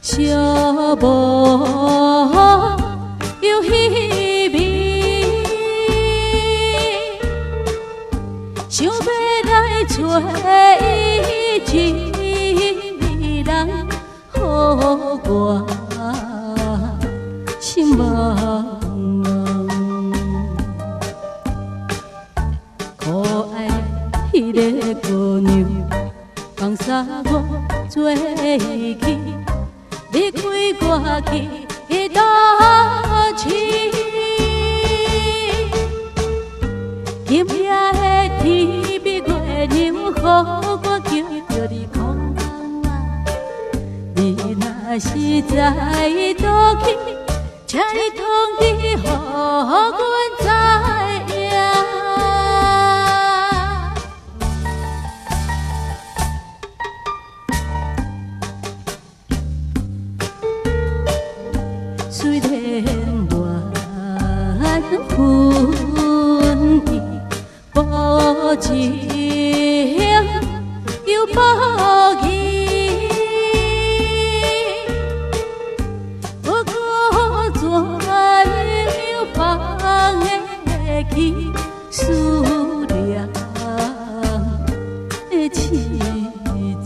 小无有稀微，想要来找伊一人，予我心茫茫。可爱迄个姑娘，放下我做去。离开我去倒市，今夜的天比月亮，予我叫着你空空啊！你若是在倒去，请你通知予阮知影。虽然缘分已无情又无义，不过怎样放会记思念的痴情，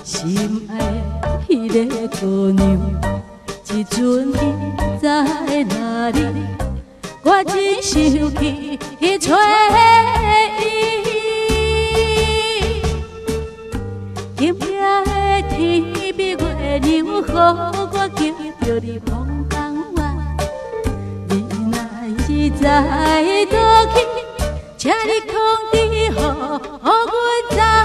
心爱迄个姑娘，一阵伊在哪里？我真想去找伊。今夜的天比月亮，予我叫着你风风啊！你若是在倒去，请你通知予阮知影。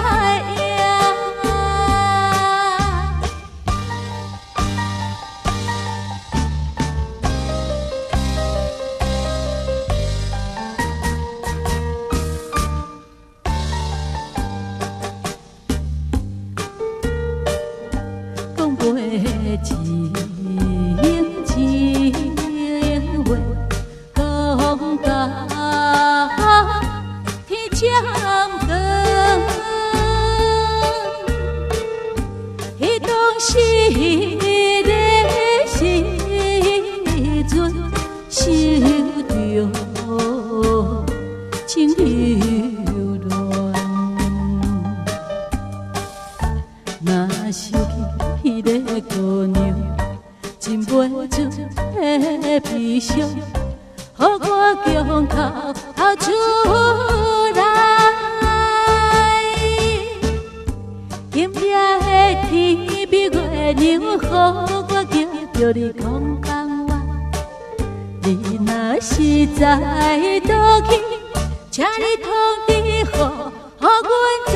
情话讲到天将光，迄当时的时阵，想着情悠乱，若想起迄个姑娘，忍袂住的悲伤，予我强哭出来。今夜的天比月亮，予我叫着你空空话。你若是在倒去，请你通知予阮知。